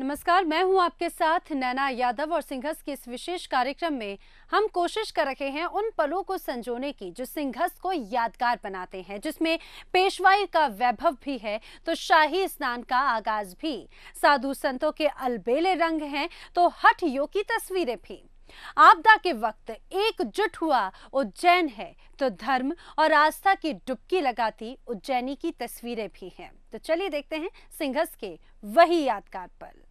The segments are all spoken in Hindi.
नमस्कार, मैं हूं आपके साथ नैना यादव और सिंघस के इस विशेष कार्यक्रम में हम कोशिश कर रहे हैं उन पलों को संजोने की जो सिंघस को यादगार बनाते हैं, जिसमें पेशवाई का वैभव भी है तो शाही स्नान का आगाज भी। साधु संतों के अलबेले रंग हैं तो हठयों की तस्वीरें भी। आपदा के वक्त एकजुट हुआ उज्जैन है तो धर्म और आस्था की डुबकी लगाती उज्जैनी की तस्वीरें भी हैं। तो चलिए देखते हैं सिंघस के वही यादगार पल।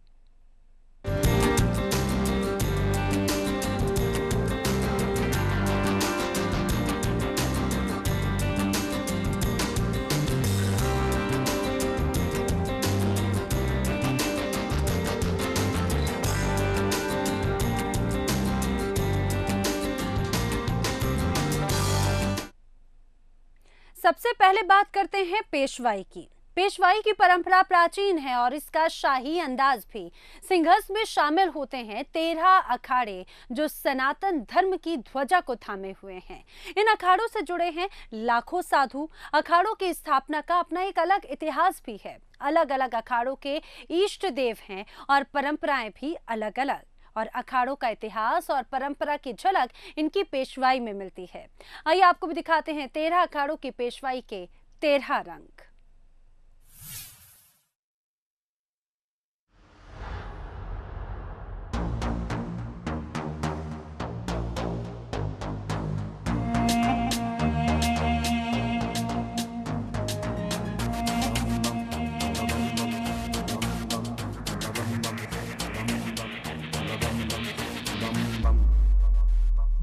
सबसे पहले बात करते हैं पेशवाई की। पेशवाई की परंपरा प्राचीन है और इसका शाही अंदाज भी। सिंघस में शामिल होते हैं 13 अखाड़े जो सनातन धर्म की ध्वजा को थामे हुए हैं। इन अखाड़ों से जुड़े हैं लाखों साधु। अखाड़ों की स्थापना का अपना एक अलग इतिहास भी है। अलग अलग अखाड़ों के इष्ट देव हैं और परंपराएं भी अलग अलग, और अखाड़ों का इतिहास और परंपरा की झलक इनकी पेशवाई में मिलती है। आइए आपको भी दिखाते हैं 13 अखाड़ों की पेशवाई के 13 रंग।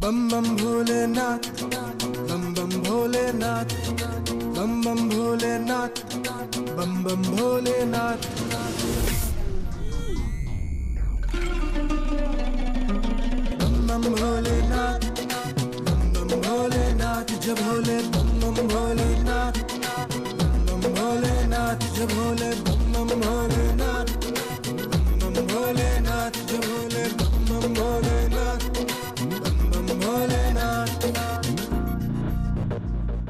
बम बम भोलेनाथ, बम बम भोलेनाथ, बम बम भोलेनाथ, बम बम भोलेनाथ। बम बम भोलेनाथ, बम बम भोलेनाथ, जब भोले बम बम भोलेनाथ, बम बम भोलेनाथ, जब भोले बम बम भोलेनाथ, बम बम भोलेनाथ, जब भोले बम बम भोलेनाथ, भोलेनाथ।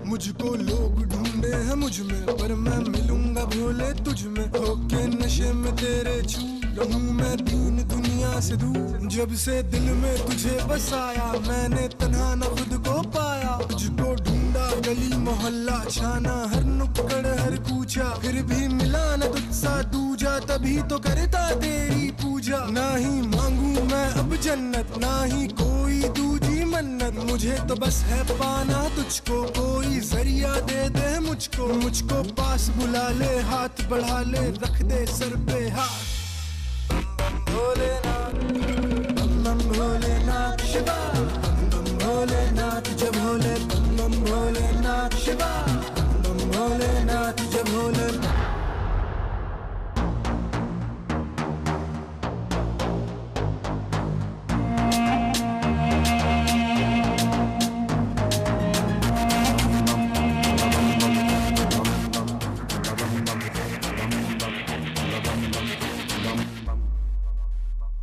मुझको लोग ढूंढे हैं मुझ में, पर मैं मिलूंगा भोले तुझ में। होके नशे में तेरे छू रहूं मैं दीन दुनिया से दूर। जब से दिल में तुझे बसाया मैंने तन्हा न खुद को पाया। तुझको ढूंढा गली मोहल्ला छाना, हर नुक्कड़ हर कूचा, फिर भी मिला न तुझसा दूजा। तभी तो करता तेरी पूजा। ना ही मांगू मैं अब जन्नत, ना ही कोई दूजी मन्नत। मुझे तो बस है पाना तुझको, कोई जरिया दे दे मुझको। मुझको पास बुला ले, हाथ बढ़ा ले, रख दे सर पे हाथ। बम बम भोलेनाथ, बम बम भोलेनाथ शिवा, बम बम भोलेनाथ, जब भोले बम बम भोलेनाथ शिवा, बम बम भोलेनाथ, जब भोले।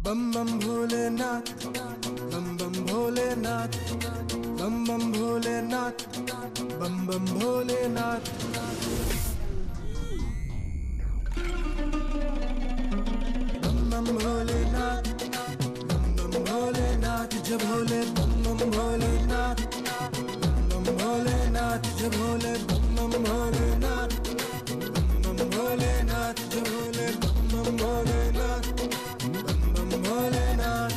बम बम भोलेनाथ, बम बम भोलेनाथ, बम बम भोलेनाथ, बम बम भोलेनाथ। बम बम भोलेनाथ, बम बम भोलेनाथ, जब भोले बम बम भोलेनाथ, बम बम भोलेनाथ, जब भोले बम बम भोलेनाथ, बम बम भोलेनाथ, जब भोले बम बम भोलेनाथ, बम बम भोलेनाथ,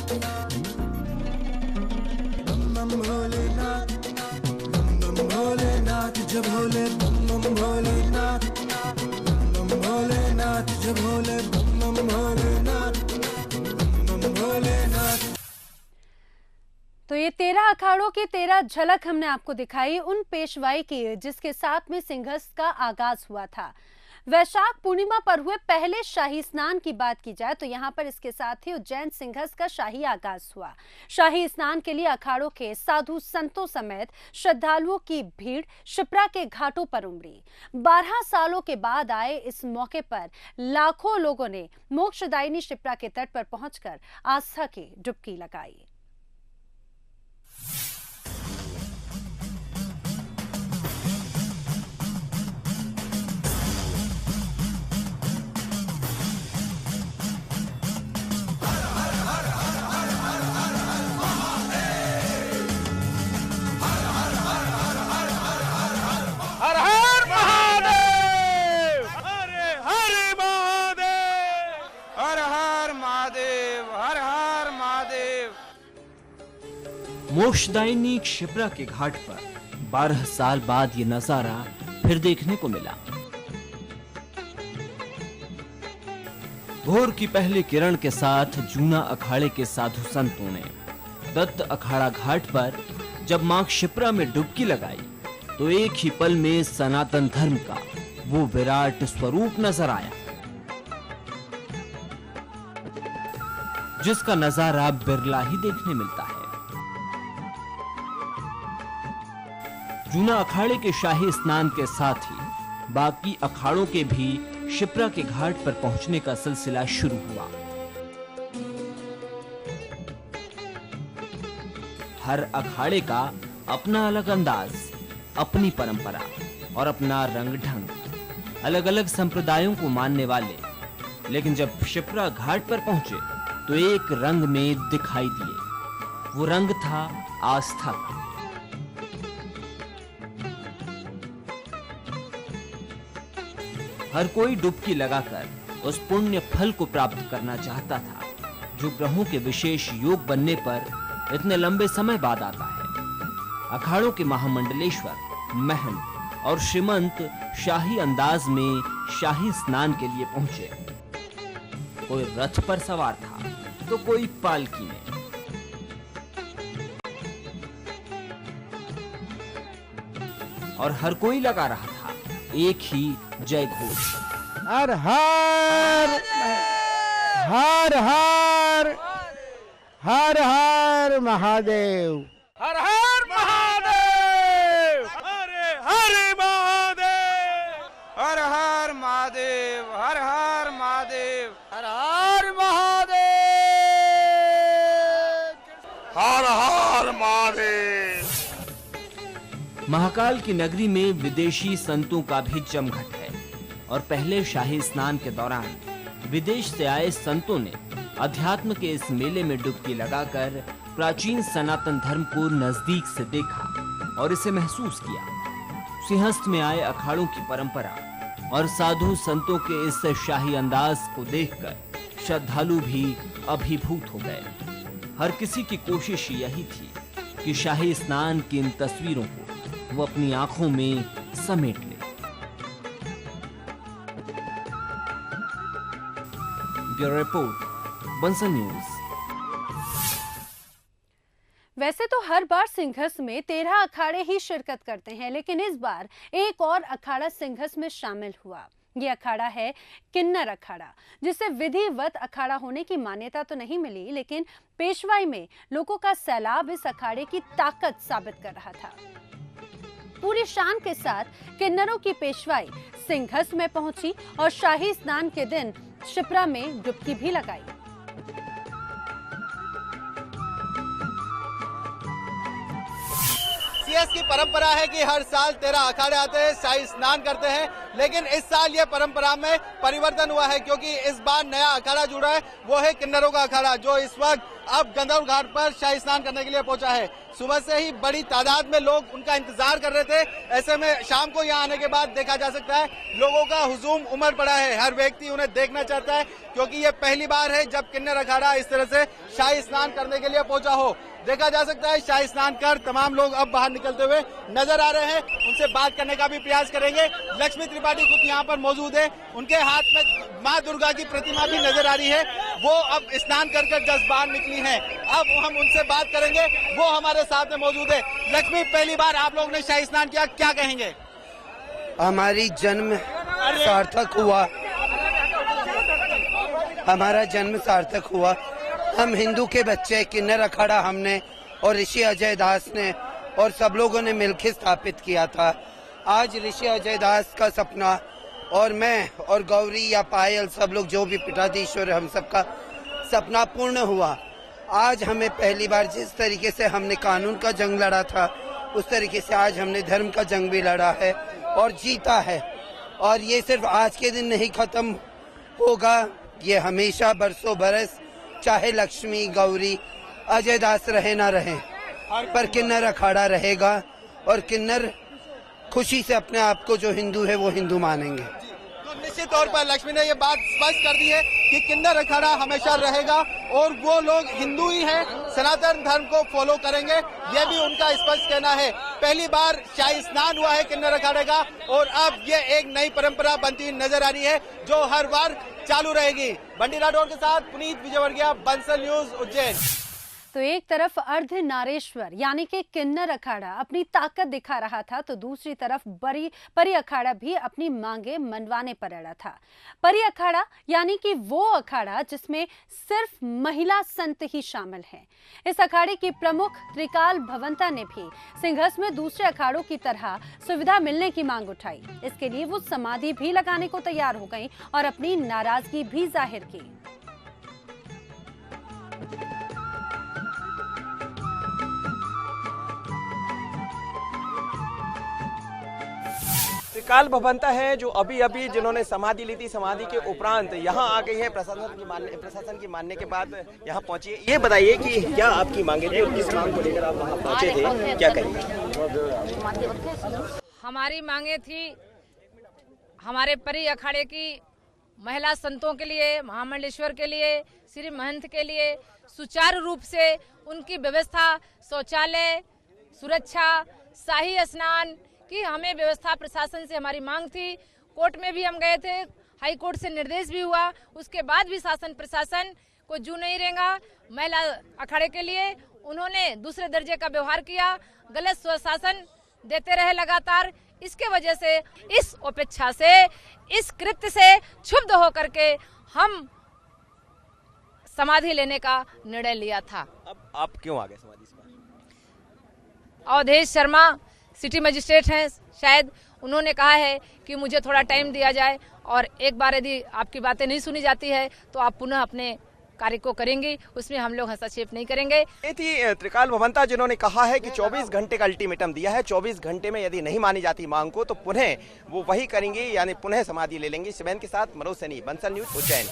बम बम भोलेनाथ, बम बम भोलेनाथ, जब भोले बम बम भोलेनाथ, बम बम भोलेनाथ, जब भोले बम बम भोलेनाथ, बम बम भोलेनाथ। तो ये 13 अखाड़ों की 13 झलक हमने आपको दिखाई उन पेशवाई की जिसके साथ में सिंघस का आगाज हुआ था। वैशाख पूर्णिमा पर हुए पहले शाही स्नान की बात की जाए तो यहाँ पर इसके साथ ही उज्जैन सिंघस का शाही आगाज हुआ। शाही स्नान के लिए अखाड़ों के साधु संतों समेत श्रद्धालुओं की भीड़ शिप्रा के घाटों पर उमड़ी। 12 सालों के बाद आए इस मौके पर लाखों लोगों ने मोक्षदायिनी शिप्रा के तट पर पहुंचकर आस्था की डुबकी लगाई। मोक्षदायिनी क्षिप्रा के घाट पर 12 साल बाद ये नजारा फिर देखने को मिला। भोर की पहली किरण के साथ जूना अखाड़े के साधु संतों ने दत्त अखाड़ा घाट पर जब मां क्षिप्रा में डुबकी लगाई तो एक ही पल में सनातन धर्म का वो विराट स्वरूप नजर आया, जिसका नजारा बिरला ही देखने मिलता है। जूना अखाड़े के शाही स्नान के साथ ही बाकी अखाड़ों के भी क्षिप्रा के घाट पर पहुंचने का सिलसिला शुरू हुआ। हर अखाड़े का अपना अलग अंदाज, अपनी परंपरा और अपना रंग ढंग। अलग अलग संप्रदायों को मानने वाले लेकिन जब क्षिप्रा घाट पर पहुंचे तो एक रंग में दिखाई दिए। वो रंग था आस्था का। हर कोई डुबकी लगाकर उस पुण्य फल को प्राप्त करना चाहता था जो ग्रहों के विशेष योग बनने पर इतने लंबे समय बाद आता है। अखाड़ों के महामंडलेश्वर, महंत और श्रीमंत शाही अंदाज में शाही स्नान के लिए पहुंचे। कोई रथ पर सवार था तो कोई पालकी में। और हर कोई लगा रहा था एक ही जय घोष, हर हर हर हर हर हर महादेव, हर हर महादेव, हरे हरे महादेव, हर हर महादेव, हर हर महादेव, हर हर महादेव, हर हर महादेव। महाकाल की नगरी में विदेशी संतों का भी जमघट है और पहले शाही स्नान के दौरान विदेश से आए संतों ने अध्यात्म के इस मेले में डुबकी लगाकर प्राचीन सनातन धर्म को नजदीक से देखा और इसे महसूस किया। सिंहस्थ में आए अखाड़ों की परंपरा और साधु संतों के इस शाही अंदाज को देखकर श्रद्धालु भी अभिभूत हो गए। हर किसी की कोशिश यही थी कि शाही स्नान की इन तस्वीरों को वो अपनी आंखों में समेट ले। Bureau report, Bansal news. वैसे तो हर बार सिंघस में 13 अखाड़े ही शिरकत करते हैं, लेकिन इस बार एक और अखाड़ा सिंघस में शामिल हुआ। ये अखाड़ा है किन्नर अखाड़ा, जिसे विधिवत अखाड़ा होने की मान्यता तो नहीं मिली, लेकिन पेशवाई में लोगों का सैलाब इस अखाड़े की ताकत साबित कर रहा था। पूरी शान के साथ किन्नरों की पेशवाई सिंघस में पहुंची और शाही स्नान के दिन क्षिप्रा में डुबकी भी लगाई। सीएस की परंपरा है कि हर साल 13 अखाड़े आते हैं, शाही स्नान करते हैं, लेकिन इस साल ये परंपरा में परिवर्तन हुआ है क्योंकि इस बार नया अखाड़ा जुड़ा है। वो है किन्नरों का अखाड़ा, जो इस वक्त अब गंधर्व घाट पर शाही स्नान करने के लिए पहुंचा है। सुबह से ही बड़ी तादाद में लोग उनका इंतजार कर रहे थे। ऐसे में शाम को यहाँ आने के बाद देखा जा सकता है लोगों का हुजूम उमड़ पड़ा है। हर व्यक्ति उन्हें देखना चाहता है क्योंकि ये पहली बार है जब किन्नर अखाड़ा इस तरह से शाही स्नान करने के लिए पहुंचा हो। देखा जा सकता है शाही स्नान कर तमाम लोग अब बाहर निकलते हुए नजर आ रहे हैं। उनसे बात करने का भी प्रयास करेंगे। लक्ष्मी त्रिपाठी खुद यहाँ पर मौजूद है, उनके हाथ में माँ दुर्गा की प्रतिमा भी नजर आ रही है। वो अब स्नान कर जस्ट बाहर निकली है। अब हम उनसे बात करेंगे, वो हमारे साथ में मौजूद है। लक्ष्मी, पहली बार आप लोग ने शाही स्नान किया, क्या कहेंगे? हमारी जन्म सार्थक हुआ, हमारा जन्म सार्थक हुआ। हम हिंदू के बच्चे, किन्नर अखाड़ा हमने और ऋषि अजय दास ने और सब लोगों ने मिलकर स्थापित किया था। आज ऋषि अजय दास का सपना और मैं और गौरी या पायल, सब लोग जो भी पीठाधीश्वर, हम सबका सपना पूर्ण हुआ। आज हमें पहली बार जिस तरीके से हमने कानून का जंग लड़ा था, उस तरीके से आज हमने धर्म का जंग भी लड़ा है और जीता है। और ये सिर्फ आज के दिन नहीं खत्म होगा, ये हमेशा बरसों बरस, चाहे लक्ष्मी, गौरी, अजय दास रहे ना रहे, पर किन्नर अखाड़ा रहेगा और किन्नर खुशी से अपने आप को जो हिंदू है वो हिंदू मानेंगे। तो निश्चित निश्चित तौर पर लक्ष्मी ने ये बात स्पष्ट कर दी है कि किन्नर अखाड़ा हमेशा रहेगा और वो लोग हिंदू ही हैं, सनातन धर्म को फॉलो करेंगे, ये भी उनका स्पष्ट कहना है। पहली बार शाही स्नान हुआ है किन्नर अखाड़े का और अब ये एक नई परंपरा बनती नजर आ रही है जो हर बार चालू रहेगी। बंटी राठौर के साथ पुनीत विजयवर्गीय, बंसल न्यूज, उज्जैन। तो एक तरफ अर्धनारेश्वर यानी कि किन्नर अखाड़ा अपनी ताकत दिखा रहा था, तो दूसरी तरफ परी अखाड़ा भी अपनी मांगे मनवाने पर अड़ा था। परी अखाड़ा यानी कि वो अखाड़ा जिसमें सिर्फ महिला संत ही शामिल हैं। इस अखाड़े की प्रमुख त्रिकाल भवंता ने भी सिंघस में दूसरे अखाड़ों की तरह सुविधा मिलने की मांग उठाई। इसके लिए वो समाधि भी लगाने को तैयार हो गई और अपनी नाराजगी भी जाहिर की। त्रिकाल भवंता है जो अभी जिन्होंने समाधि ली थी, समाधि के उपरांत यहाँ आ गई है। प्रशासन की मानने के बाद यहाँ पहुंची है। ये बताइए कि क्या आपकी मांगे थी और किस मांग को लेकर आप वहाँ पहुंचे थे, क्या कहेंगे? हमारी मांगे थी हमारे परी अखाड़े की महिला संतों के लिए, महामंडलेश्वर के लिए, श्री महंत के लिए सुचारू रूप से उनकी व्यवस्था, शौचालय, सुरक्षा, शाही स्नान की हमें व्यवस्था प्रशासन से हमारी मांग थी। कोर्ट में भी हम गए थे, हाई कोर्ट से निर्देश भी हुआ, उसके बाद भी शासन प्रशासन को जू नहीं रहेगा। महिला अखाड़े के लिए उन्होंने दूसरे दर्जे का व्यवहार किया, गलत स्वशासन देते रहे लगातार। इसके वजह से, इस उपेक्षा से, इस कृत्य से क्षुब्ध होकर के हम समाधि लेने का निर्णय लिया था। अब आप क्यों आ गए समाधि से? अवधेश शर्मा सिटी मजिस्ट्रेट हैं, शायद उन्होंने कहा है कि मुझे थोड़ा टाइम दिया जाए और एक बार यदि आपकी बातें नहीं सुनी जाती है तो आप पुनः अपने कार्य को करेंगे, उसमें हम लोग हस्तक्षेप नहीं करेंगे। ये थी त्रिकाल भवंता जिन्होंने कहा है कि 24 घंटे का अल्टीमेटम दिया है। 24 घंटे में यदि नहीं मानी जाती मांग को तो पुनः वो वही करेंगे, यानी पुनः समाधि ले लेंगे। शिवेन के साथ मनोज सैनी, बंसल न्यूज, उज्जैन।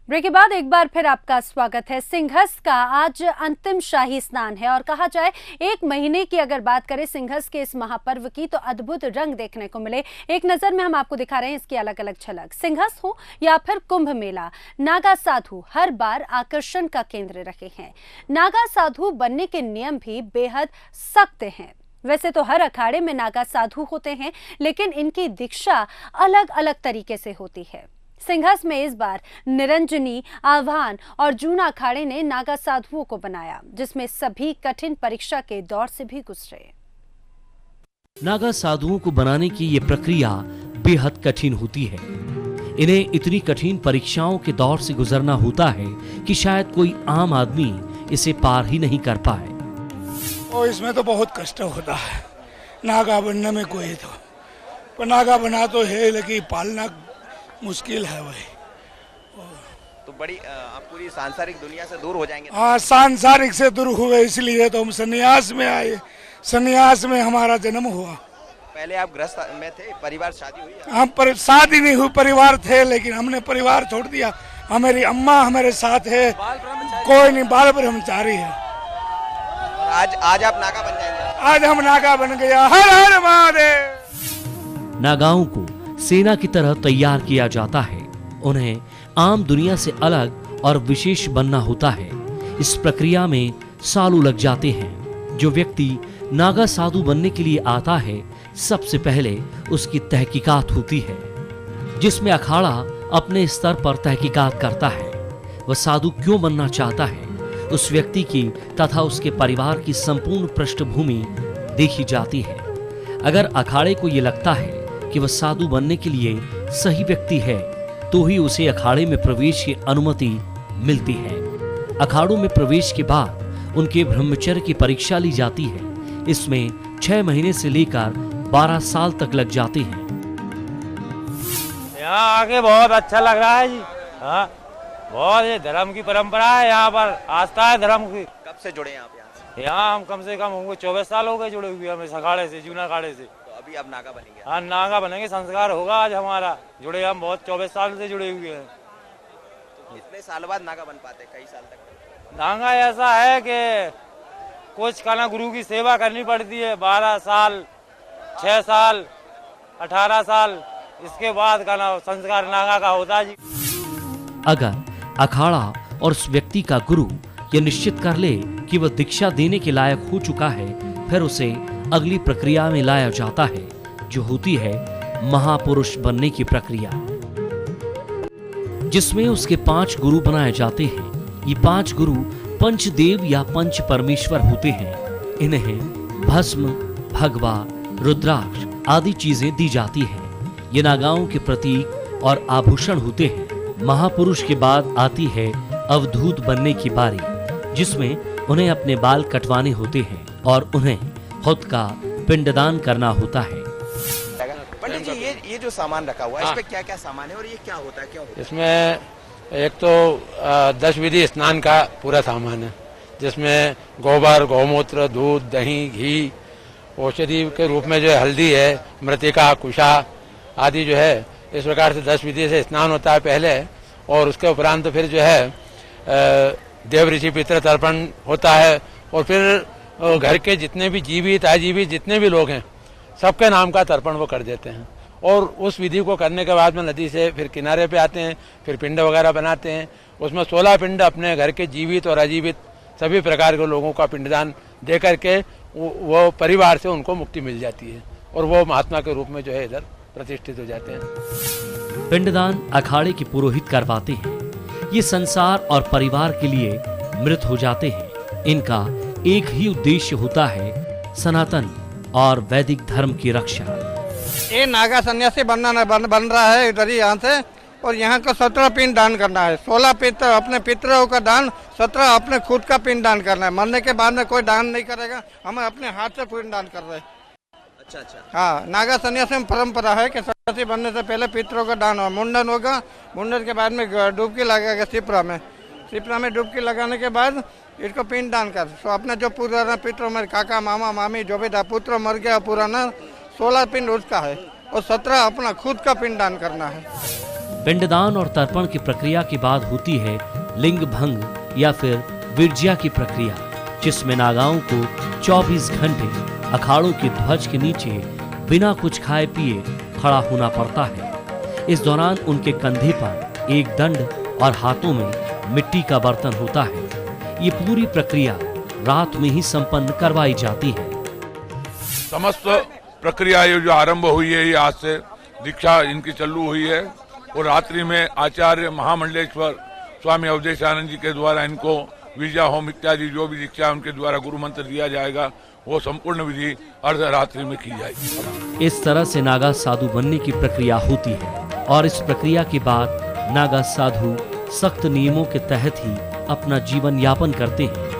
ब्रेक के बाद एक बार फिर आपका स्वागत है। सिंघस का आज अंतिम शाही स्नान है और कहा जाए 1 महीने की अगर बात करें सिंघस के इस महापर्व की तो अद्भुत रंग देखने को मिले। एक नजर में हम आपको दिखा रहे हैं इसकी अलग अलग झलक। सिंघस हो या फिर कुंभ मेला, नागा साधु हर बार आकर्षण का केंद्र रहे हैं। नागा साधु बनने के नियम भी बेहद सख्त हैं। वैसे तो हर अखाड़े में नागा साधु होते हैं, लेकिन इनकी दीक्षा अलग अलग तरीके से होती है। सिंघस में इस बार निरंजनी, आह्वान और जूना अखाड़े ने नागा साधुओं को बनाया, जिसमें सभी कठिन परीक्षा के दौर से भी गुजरे। नागा साधुओं को बनाने की ये प्रक्रिया बेहद कठिन होती है। इन्हें इतनी कठिन परीक्षाओं के दौर से गुजरना होता है कि शायद कोई आम आदमी इसे पार ही नहीं कर पाए। और इसमें तो बहुत कष्ट होता है नागा बनने में। कोई तो नागा बना तो है, लेकिन पालना मुश्किल है। वही तो बड़ी आप पूरी सांसारिक दुनिया से दूर हो जाएंगे। हाँ, सांसारिक से दूर हुए, इसलिए तो हम सन्यास में आए। सन्यास में हमारा जन्म हुआ। पहले आप गृहस्थ में थे, परिवार, शादी हुई? हम पर शादी नहीं हुई, परिवार थे, लेकिन हमने परिवार छोड़ दिया। हमारी अम्मा हमारे साथ है, कोई नहीं, बाल ब्रह्मचारी है। आज आप नागा बन जाएंगे? आज हम नागा बन गया। हर हर महादेव। नागाओं को सेना की तरह तैयार किया जाता है। उन्हें आम दुनिया से अलग और विशेष बनना होता है। इस प्रक्रिया में सालों लग जाते हैं। जो व्यक्ति नागा साधु बनने के लिए आता है, सबसे पहले उसकी तहकीकात होती है, जिसमें अखाड़ा अपने स्तर पर तहकीकात करता है। वह साधु क्यों बनना चाहता है, उस व्यक्ति की तथा उसके परिवार की संपूर्ण पृष्ठभूमि देखी जाती है। अगर अखाड़े को ये लगता है कि वह साधु बनने के लिए सही व्यक्ति है, तो ही उसे अखाड़े में प्रवेश की अनुमति मिलती है। अखाड़ों में प्रवेश के बाद उनके ब्रह्मचर्य की परीक्षा ली जाती है। इसमें 6 महीने से लेकर 12 साल तक लग जाते हैं। यहाँ आके बहुत अच्छा लग रहा है जी। हाँ, बहुत ये धर्म की परंपरा है, यहाँ पर आस्था है धर्म की। कब से जुड़े हैं आप यहाँ से? यहाँ हम कम से कम होंगे 24 साल हो गए जुड़े हुए हमें अखाड़े से, जूना अखाड़े से। अभी आप नागा बनेंगे? हाँ, नागा बनेंगे, संस्कार होगा आज हमारा। जुड़े हम बहुत 24 साल से जुड़े हुए हैं। इतने साल बाद नागा बन पाते? कई साल तक नागा ऐसा है कि कुछ खाना गुरु की सेवा करनी पड़ती है। 12 साल, 6 साल 18 साल इसके बाद का संस्कार नागा का होता है जी। अगर अखाड़ा और उस व्यक्ति का गुरु यह निश्चित कर ले कि वह दीक्षा देने के लायक हो चुका है, फिर उसे अगली प्रक्रिया में लाया जाता है, जो होती है महापुरुष बनने की प्रक्रिया, जिसमें उसके 5 गुरु बनाए जाते हैं। ये 5 गुरु पंचदेव या पंच परमेश्वर होते हैं। इन्हें भस्म, भगवा, रुद्राक्ष आदि चीजें दी जाती हैं। ये नागाओं के प्रतीक और आभूषण होते हैं। महापुरुष के बाद आती है अवधूत बनने की बारी, जिसमें उन्हें अपने बाल कटवाने होते हैं और उन्हें खुद का पिंडदान करना होता है। पंडित जी, ये जो सामान रखा हुआ है, इसमें क्या क्या सामान है और ये क्या होता है, क्या होता है? इसमें एक तो 10 विधि स्नान का पूरा सामान है, जिसमें गोबर, गौमूत्र, दूध, दही, घी, औषधि के रूप में जो है हल्दी है, मृतिका, कुशा आदि जो है, इस प्रकार से 10 विधि से स्नान होता है पहले, और उसके उपरांत फिर जो है देव ऋषि पितृ तर्पण होता है, और फिर घर के जितने भी जीवित अजीवित जितने भी लोग हैं सबके नाम का तर्पण वो कर देते हैं। और उस विधि को करने के बाद में नदी से फिर किनारे पे आते हैं, फिर पिंड वगैरह बनाते हैं। उसमें 16 पिंड अपने घर के जीवित और अजीवित सभी प्रकार के लोगों का पिंडदान दे करके वो परिवार से उनको मुक्ति मिल जाती है, और वो महात्मा के रूप में जो है इधर प्रतिष्ठित हो जाते हैं। पिंडदान अखाड़े के पुरोहित करवाते हैं। ये संसार और परिवार के लिए मृत हो जाते हैं। इनका एक ही उद्देश्य होता है, सनातन और वैदिक धर्म की रक्षा। ये नागा सन्यासी बन रहा है इधर ही यहाँ से, और यहाँ को 17 पिंड दान करना है। 16 पितृ अपने पितरों का दान, 17 अपने खुद का पिंड दान करना है। मरने के बाद में कोई दान नहीं करेगा, हम अपने हाथ से पिंड दान कर रहे हैं। अच्छा। हाँ, नागा सन्यासी में परंपरा है कि सन्यासी बनने से पहले पितरों का दान होगा, मुंडन होगा, मुंडन के बाद में डुबकी लगेगा सिपरा में डुबकी लगाने के बाद इसको पिंड दान कर। तो अपना जो पुराना पितरों में काका मामा मामी जो भी पुत्र मर गया पुराना, 16 पिंड उसका है और 17 अपना खुद का पिंड दान करना है। पिंडदान और तर्पण की प्रक्रिया के बाद होती है लिंग भंग या फिर विरज्या की प्रक्रिया, जिसमें नागाओं को 24 घंटे अखाड़ों की ध्वज के नीचे बिना कुछ खाए पिए खड़ा होना पड़ता है। इस दौरान उनके कंधे पर एक दंड और हाथों में मिट्टी का बर्तन होता है। ये पूरी प्रक्रिया रात में ही संपन्न करवाई जाती है। समस्त प्रक्रिया ये जो आरंभ हुई है, ये आज से दीक्षा इनकी चालू हुई है, और रात्रि में आचार्य महामंडलेश्वर स्वामी अवधेशानंद जी के द्वारा इनको विजया होम इत्यादि जो भी दीक्षा उनके द्वारा गुरु मंत्र दिया जाएगा, वो संपूर्ण विधि अर्धरात्रि में की जाएगी। इस तरह से नागा साधु बनने की प्रक्रिया होती है, और इस प्रक्रिया के बाद नागा साधु सख्त नियमों के तहत ही अपना जीवन यापन करते हैं।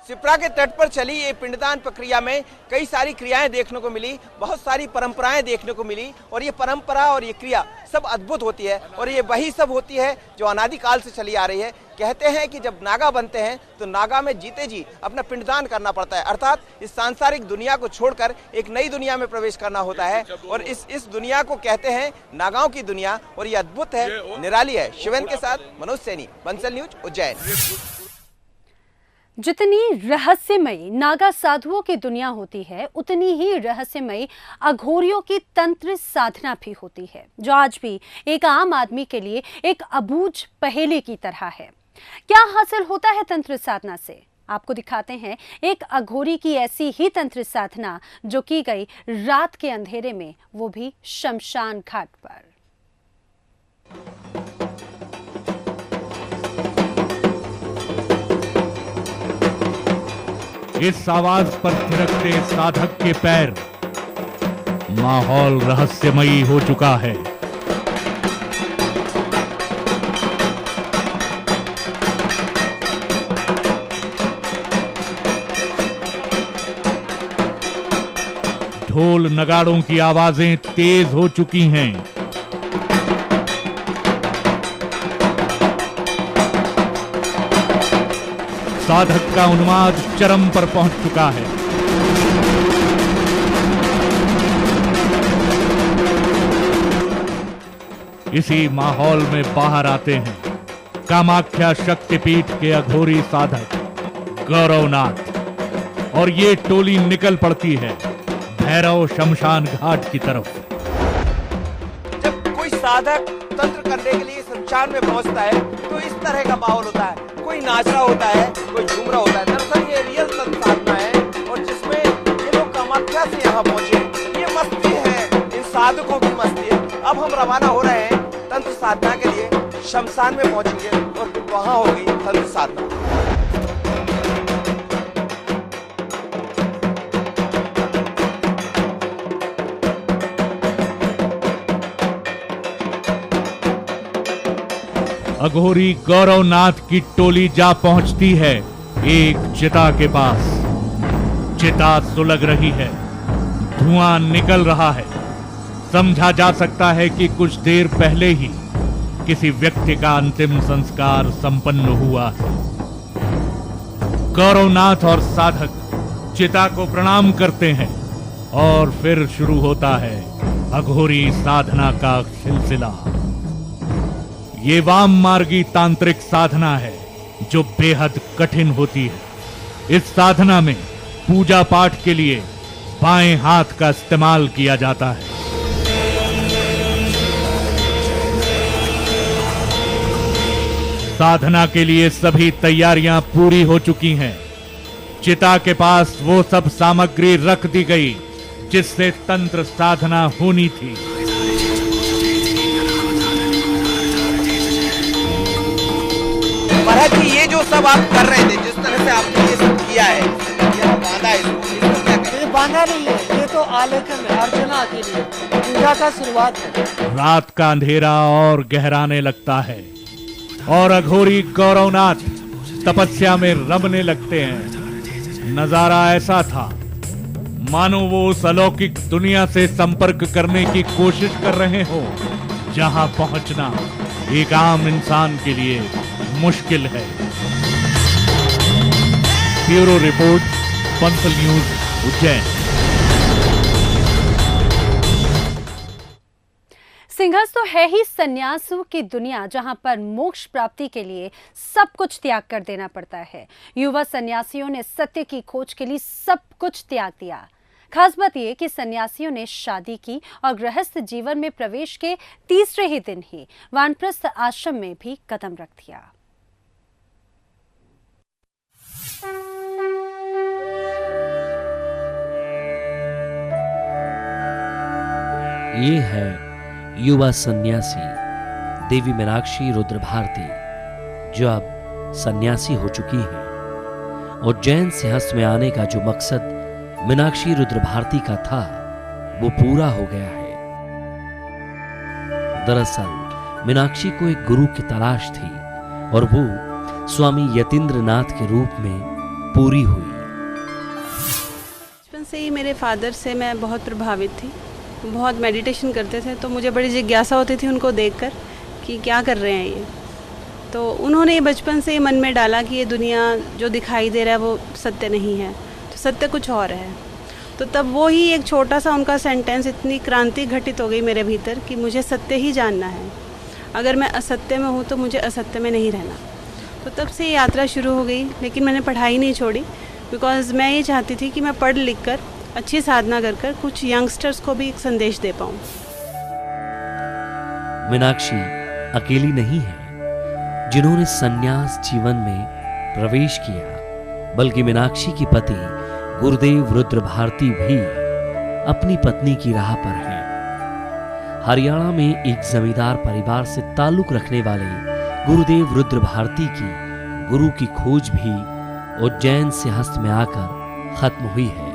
सिप्रा के तट पर चली ये पिंडदान प्रक्रिया में कई सारी क्रियाएं देखने को मिली, बहुत सारी परंपराएं देखने को मिली, और ये परंपरा और ये क्रिया सब अद्भुत होती है, और ये वही सब होती है जो अनादिकाल से चली आ रही है। कहते हैं कि जब नागा बनते हैं तो नागा में जीते जी अपना पिंडदान करना पड़ता है, अर्थात इस सांसारिक दुनिया को छोड़कर एक नई दुनिया में प्रवेश करना होता है, और इस दुनिया को कहते हैं नागाओं की दुनिया, और ये अद्भुत है, निराली है। शिवन के साथ मनोज सैनी, बंसल न्यूज, उज्जैन। जितनी रहस्यमयी नागा साधुओं की दुनिया होती है, उतनी ही रहस्यमयी अघोरियों की तंत्र साधना भी होती है, जो आज भी एक आम आदमी के लिए एक अबूझ पहेली की तरह है। क्या हासिल होता है तंत्र साधना से? आपको दिखाते हैं एक अघोरी की ऐसी ही तंत्र साधना जो की गई रात के अंधेरे में, वो भी शमशान घाट पर। इस आवाज पर थिरकते साधक के पैर, माहौल रहस्यमयी हो चुका है। ढोल नगाड़ों की आवाजें तेज हो चुकी हैं। साधक का उन्माद चरम पर पहुंच चुका है। इसी माहौल में बाहर आते हैं कामाख्या शक्तिपीठ के अघोरी साधक गौरवनाथ, और ये टोली निकल पड़ती है भैरव शमशान घाट की तरफ। साधक तंत्र करने के लिए श्मशान में पहुंचता है तो इस तरह का माहौल होता है, कोई नाच रहा होता है, कोई झूम रहा होता है। दरअसल ये रियल तंत्र साधना है और जिसमें ये लोग कामाख्या से यहाँ पहुंचे, ये मस्ती है, इन साधकों की मस्ती है। अब हम रवाना हो रहे हैं तंत्र साधना के लिए, शमशान में पहुंचेंगे और वहां होगी तंत्र साधना। अघोरी गौरवनाथ की टोली जा पहुंचती है एक चिता के पास। चिता सुलग रही है, धुआं निकल रहा है। समझा जा सकता है कि कुछ देर पहले ही किसी व्यक्ति का अंतिम संस्कार संपन्न हुआ है। गौरवनाथ और साधक चिता को प्रणाम करते हैं और फिर शुरू होता है अघोरी साधना का सिलसिला। ये वाम मार्गी तांत्रिक साधना है जो बेहद कठिन होती है। इस साधना में पूजा पाठ के लिए बाएं हाथ का इस्तेमाल किया जाता है। साधना के लिए सभी तैयारियां पूरी हो चुकी हैं। चिता के पास वो सब सामग्री रख दी गई जिससे तंत्र साधना होनी थी। महाराज जी, ये जो सब आप कर रहे थे, जिस तरह से आपने ये सब किया है, यहाँ बांधा है, इसको क्या कहते हैं? ये बांधा नहीं है, ये तो आलेखन है, अर्चना के लिए पूजा का शुरुआत है। रात का अंधेरा और गहराने लगता है और अघोरी गौरवनाथ तपस्या में रमने लगते हैं। नजारा ऐसा था मानो वो उस अलौकिक दुनिया से संपर्क करने की कोशिश कर रहे हो जहां पहुंचना एक आम इंसान के लिए मुश्किल है। ब्यूरो रिपोर्ट, पंथल न्यूज, उज्जैन। सिंहस्थ तो है ही सन्यासों की दुनिया जहां पर मोक्ष प्राप्ति के लिए सब कुछ त्याग कर देना पड़ता है। युवा सन्यासियों ने सत्य की खोज के लिए सब कुछ त्याग दिया। खास बात यह कि सन्यासियों ने शादी की और गृहस्थ जीवन में प्रवेश के तीसरे ही दिन ही वानप्रस्थ आश्रम में भी कदम रख दिया। ये है युवा सन्यासी देवी मीनाक्षी रुद्र भारती, जो अब सन्यासी हो चुकी हैं। उज्जैन सिंहस्थ में आने का जो मकसद मीनाक्षी रुद्र भारती का था वो पूरा हो गया है। दरअसल मीनाक्षी को एक गुरु की तलाश थी और वो स्वामी यतीन्द्र नाथ के रूप में पूरी हुई। बचपन से ही मेरे फादर से मैं बहुत प्रभावित थी। बहुत मेडिटेशन करते थे तो मुझे बड़ी जिज्ञासा होती थी उनको देखकर कि क्या कर रहे हैं ये। तो उन्होंने बचपन से मन में डाला कि ये दुनिया जो दिखाई दे रहा है वो सत्य नहीं है, तो सत्य कुछ और है। तो तब वो ही एक छोटा सा उनका सेंटेंस इतनी क्रांति घटित हो गई मेरे भीतर कि मुझे सत्य ही जानना है। अगर मैं असत्य में हूँ तो मुझे असत्य में नहीं रहना। तो तब से यात्रा शुरू हो गई, लेकिन मैंने पढ़ाई नहीं छोड़ी, बिकॉज़ मैं ये चाहती थी कि मैं पढ़ लिख कर अच्छी साधना कर कर कुछ यंगस्टर्स को भी एक संदेश दे पाऊँ। मीनाक्षी अकेली नहीं है जिन्होंने संन्यास जीवन में प्रवेश किया, बल्कि मीनाक्षी की पति गुरुदेव रुद्र भारती भी अपनी पत्नी की राह पर हैं। हरियाणा में एक जमींदार परिवार से ताल्लुक रखने वाले गुरुदेव रुद्र भारती की गुरु की खोज भी उज्जैन सिंहस्थ में आकर खत्म हुई है।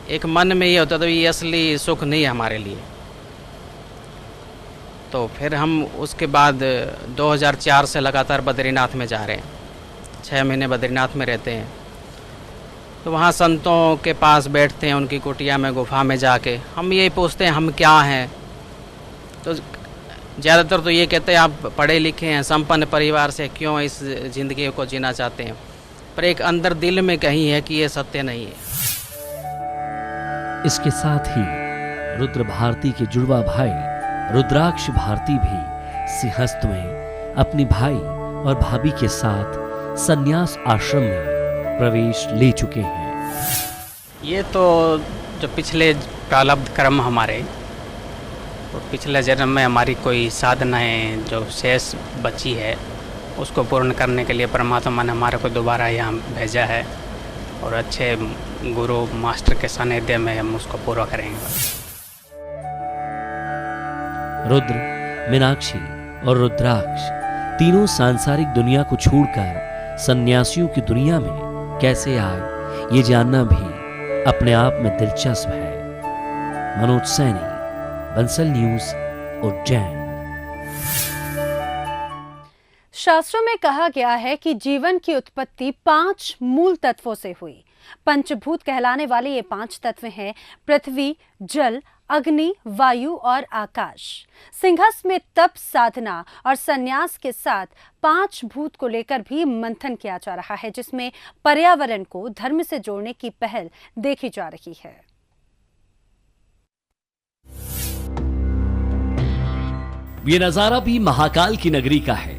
एक मन में ये होता था ये असली सुख नहीं है हमारे लिए। तो फिर हम उसके बाद 2004 से लगातार बद्रीनाथ में जा रहे हैं। 6 महीने बद्रीनाथ में रहते हैं। तो वहाँ संतों के पास बैठते हैं, उनकी कुटिया में, गुफा में जाके हम यही पूछते हैं हम क्या हैं। तो ज़्यादातर तो ये कहते हैं आप पढ़े लिखे हैं, संपन्न परिवार से, क्यों इस ज़िंदगी को जीना चाहते हैं। पर एक अंदर दिल में कहीं है कि ये सत्य नहीं है। इसके साथ ही रुद्र भारती के जुड़वा भाई रुद्राक्ष भारती भी सिंहस्थ में अपनी भाई और भाभी के साथ संन्यास आश्रम में प्रवेश ले चुके हैं। ये तो जो पिछले प्रारब्ध कर्म हमारे और पिछले जन्म में हमारी कोई साधनाएं जो शेष बची है उसको पूर्ण करने के लिए परमात्मा ने हमारे को दोबारा यहाँ भेजा है और अच्छे गुरु मास्टर के सानिध्य में हम उसको पूरा करेंगे। रुद्र, मीनाक्षी और रुद्राक्ष तीनों सांसारिक दुनिया को छोड़कर सन्यासियों की दुनिया में कैसे आए, ये जानना भी अपने आप में दिलचस्प है। मनोज सैनी, बंसल न्यूज, उज्जैन। शास्त्रों में कहा गया है कि जीवन की उत्पत्ति 5 मूल तत्वों से हुई। पंचभूत कहलाने वाले ये 5 तत्व हैं पृथ्वी, जल, अग्नि, वायु और आकाश। सिंहस्थ में तप, साधना और संन्यास के साथ 5 भूत को लेकर भी मंथन किया जा रहा है, जिसमें पर्यावरण को धर्म से जोड़ने की पहल देखी जा रही है। ये नजारा भी महाकाल की नगरी का है,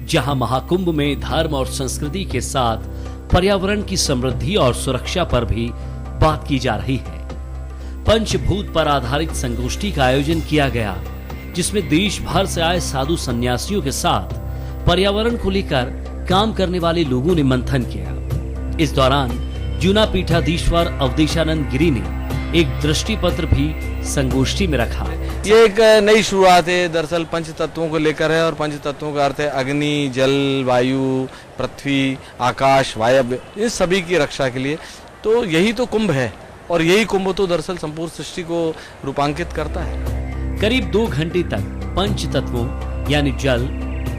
जहां महाकुंभ में धर्म और संस्कृति के साथ पर्यावरण की समृद्धि और सुरक्षा पर भी बात की जा रही है। पंचभूत पर आधारित संगोष्ठी का आयोजन किया गया, जिसमें देश भर से आए साधु सन्यासियों के साथ पर्यावरण को लेकर काम करने वाले लोगों ने मंथन किया। इस दौरान जूना पीठाधीश्वर अवधेशानंद गिरी ने एक दृष्टि पत्र भी संगोष्ठी में रखा। ये एक नई शुरुआत है, दरअसल पंच तत्वों को लेकर है और पंच तत्वों का अर्थ है अग्नि, जल, वायु, पृथ्वी, आकाश, वायव्य, इन सभी की रक्षा के लिए। तो यही तो कुंभ है और यही कुंभ तो दरअसल संपूर्ण सृष्टि को रूपांकित करता है। करीब 2 घंटे तक पंच तत्वों यानी जल,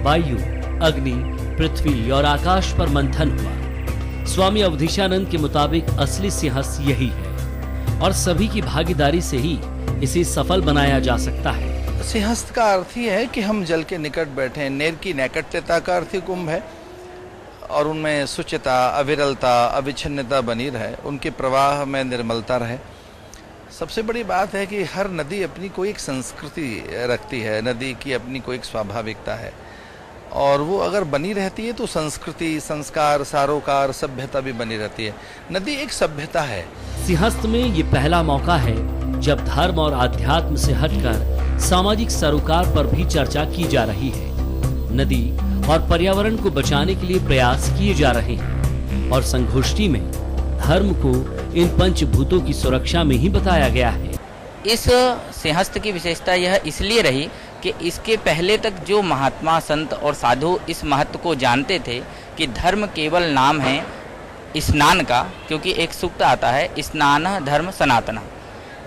वायु, अग्नि, पृथ्वी और आकाश पर मंथन हुआ। स्वामी अवधेशानंद के मुताबिक असली सिंहस्थ यही है और सभी की भागीदारी से ही इसे सफल बनाया जा सकता है। सिंहस्थ का अर्थ ही है कि हम जल के निकट बैठे। नेर की नैकट्यता का अर्थ ही कुंभ है और उनमें सुचिता, अविरलता, अविच्छिन्नता बनी रहे, उनके प्रवाह में निर्मलता रहे। सबसे बड़ी बात है कि हर नदी अपनी कोई एक संस्कृति रखती है, नदी की अपनी कोई एक स्वाभाविकता है और वो अगर बनी रहती है तो संस्कृति, संस्कार, सारोकार, सभ्यता भी बनी रहती है। नदी एक सभ्यता है। सिंहस्थ में ये पहला मौका है जब धर्म और आध्यात्म से हटकर सामाजिक सरोकार पर भी चर्चा की जा रही है। नदी और पर्यावरण को बचाने के लिए प्रयास किए जा रहे हैं और संगोष्ठी में धर्म को इन पंचभूतों की सुरक्षा में ही बताया गया है। इस सिंहस्थ की विशेषता यह इसलिए रही कि इसके पहले तक जो महात्मा, संत और साधु इस महत्व को जानते थे कि धर्म केवल नाम है स्नान का, क्योंकि एक सूक्त आता है स्नान धर्म सनातन।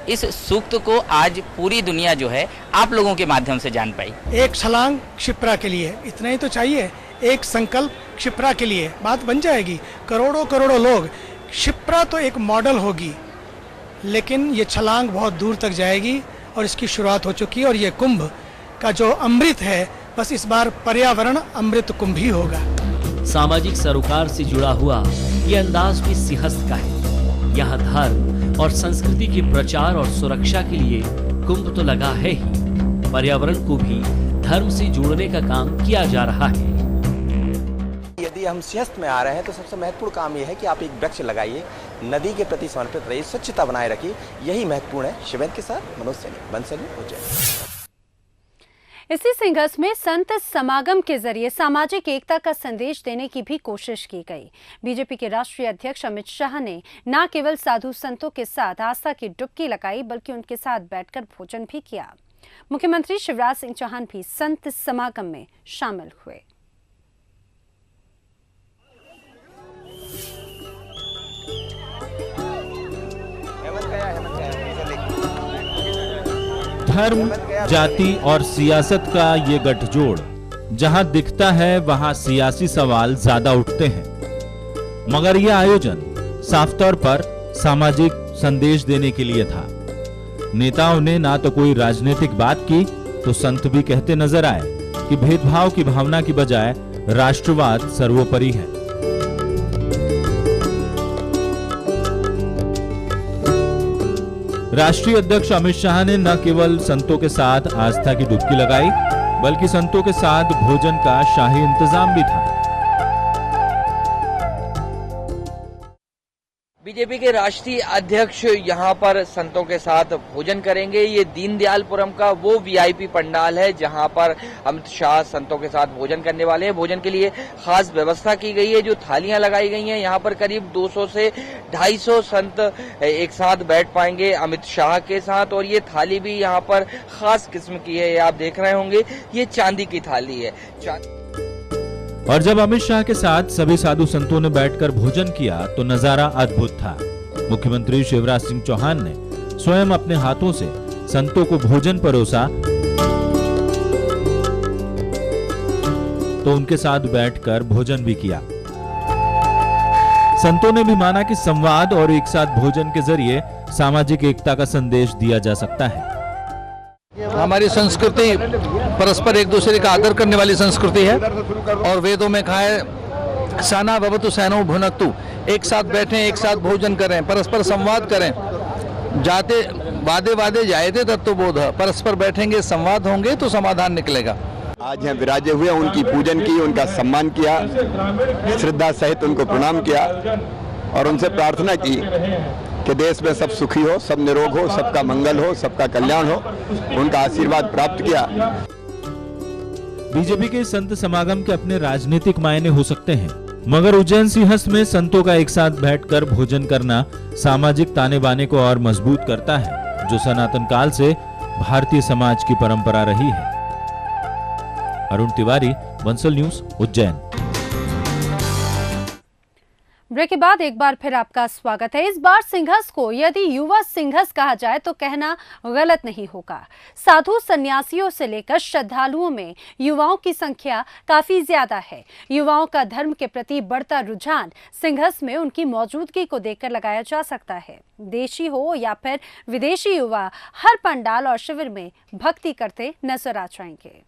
इस सूक्त को आज पूरी दुनिया जो है आप लोगों के माध्यम से जान पाई। एक छलांग क्षिप्रा के लिए, इतना ही तो चाहिए। एक संकल्प क्षिप्रा के लिए, बात बन जाएगी। करोड़ों करोड़ों लोग, क्षिप्रा तो एक मॉडल होगी, लेकिन ये छलांग बहुत दूर तक जाएगी और इसकी शुरुआत हो चुकी है। और ये कुंभ का जो अमृत है, बस इस बार पर्यावरण अमृत कुंभ ही होगा। सामाजिक सरोकार से जुड़ा हुआ ये अंदाज भी सिंहस्थ का है। यहाँ धर्म और संस्कृति के प्रचार और सुरक्षा के लिए कुंभ तो लगा है ही, पर्यावरण को भी धर्म से जोड़ने का काम किया जा रहा है। यदि हम सिंहस्थ में आ रहे हैं तो सबसे महत्वपूर्ण काम यह है कि आप एक वृक्ष लगाइए, नदी के प्रति समर्पित रहिए, स्वच्छता बनाए रखिए, यही महत्वपूर्ण है। शिवेंद्र के साथ मनोज सैनी, बंसल न्यूज, उज्जैन। इसी सिंहस्थ में संत समागम के जरिए सामाजिक एकता का संदेश देने की भी कोशिश की गई। बीजेपी के राष्ट्रीय अध्यक्ष अमित शाह ने न केवल साधु संतों के साथ आस्था की डुबकी लगाई, बल्कि उनके साथ बैठकर भोजन भी किया। मुख्यमंत्री शिवराज सिंह चौहान भी संत समागम में शामिल हुए। धर्म, जाति और सियासत का ये गठजोड़ जहां दिखता है वहां सियासी सवाल ज्यादा उठते हैं, मगर यह आयोजन साफ तौर पर सामाजिक संदेश देने के लिए था। नेताओं ने ना तो कोई राजनीतिक बात की तो संत भी कहते नजर आए कि भेदभाव की भावना की बजाय राष्ट्रवाद सर्वोपरि है। राष्ट्रीय अध्यक्ष अमित शाह ने न केवल संतों के साथ आस्था की डुबकी लगाई, बल्कि संतों के साथ भोजन का शाही इंतजाम भी था। बीजेपी के राष्ट्रीय अध्यक्ष यहाँ पर संतों के साथ भोजन करेंगे। ये दीनदयालपुरम का वो वीआईपी पंडाल है जहाँ पर अमित शाह संतों के साथ भोजन करने वाले हैं। भोजन के लिए खास व्यवस्था की गई है, जो थालियां लगाई गई हैं। यहाँ पर करीब 200 से 250 संत एक साथ बैठ पाएंगे अमित शाह के साथ। और ये थाली भी यहाँ पर खास किस्म की है, ये आप देख रहे होंगे, ये चांदी की थाली है। और जब अमित शाह के साथ सभी साधु संतों ने बैठकर भोजन किया तो नजारा अद्भुत था। मुख्यमंत्री शिवराज सिंह चौहान ने स्वयं अपने हाथों से संतों को भोजन परोसा तो उनके साथ बैठकर भोजन भी किया। संतों ने भी माना कि संवाद और एक साथ भोजन के जरिए सामाजिक एकता का संदेश दिया जा सकता है। हमारी संस्कृति परस्पर एक दूसरे का आदर करने वाली संस्कृति है और वेदों में कहा है साना भवतु सैनो भुनक्तु, एक साथ बैठें, एक साथ भोजन करें, परस्पर संवाद करें। जाते वादे वादे जायते तत्वबोध, परस्पर बैठेंगे, संवाद होंगे तो समाधान निकलेगा। आज यहाँ विराजे हुए उनकी पूजन की, उनका सम्मान किया, श्रद्धा सहित उनको प्रणाम किया और उनसे प्रार्थना की कि देश में सब सुखी हो, सब निरोग हो, सबका मंगल हो, सबका कल्याण हो। उनका आशीर्वाद प्राप्त किया। बीजेपी के संत समागम के अपने राजनीतिक मायने हो सकते हैं, मगर उज्जैन सिंहस्थ में संतों का एक साथ बैठकर भोजन करना सामाजिक ताने बाने को और मजबूत करता है, जो सनातन काल से भारतीय समाज की परंपरा रही है। अरुण तिवारी, बंसल न्यूज, उज्जैन। ब्रेक के बाद एक बार फिर आपका स्वागत है। इस बार सिंहस्थ को यदि युवा सिंहस्थ कहा जाए तो कहना गलत नहीं होगा। साधु सन्यासियों से लेकर श्रद्धालुओं में युवाओं की संख्या काफी ज्यादा है। युवाओं का धर्म के प्रति बढ़ता रुझान सिंहस्थ में उनकी मौजूदगी को देखकर लगाया जा सकता है। देशी हो या फिर विदेशी युवा हर पंडाल और शिविर में भक्ति करते नजर आ जाएंगे।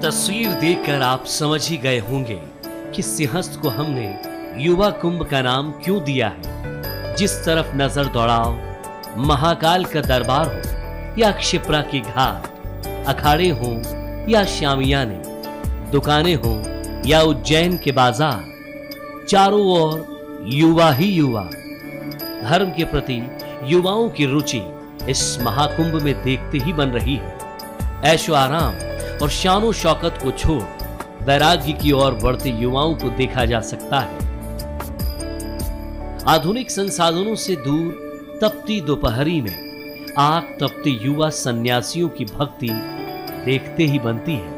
तस्वीर देखकर आप समझ ही गए होंगे कि सिंहस्थ को हमने युवा कुंभ का नाम क्यों दिया है। जिस तरफ नजर दौड़ाओ, महाकाल का दरबार हो या क्षिप्रा की घाट, अखाड़े हों या शामियाने, दुकानें हों या उज्जैन के बाजार, चारों ओर युवा ही युवा। धर्म के प्रति युवाओं की रुचि इस महाकुंभ में देखते ही बन रही है। ऐशो आराम और शानो शौकत को छोड़ वैराग्य की ओर बढ़ते युवाओं को देखा जा सकता है। आधुनिक संसाधनों से दूर तपती दोपहरी में आग तपते युवा सन्यासियों की भक्ति देखते ही बनती है।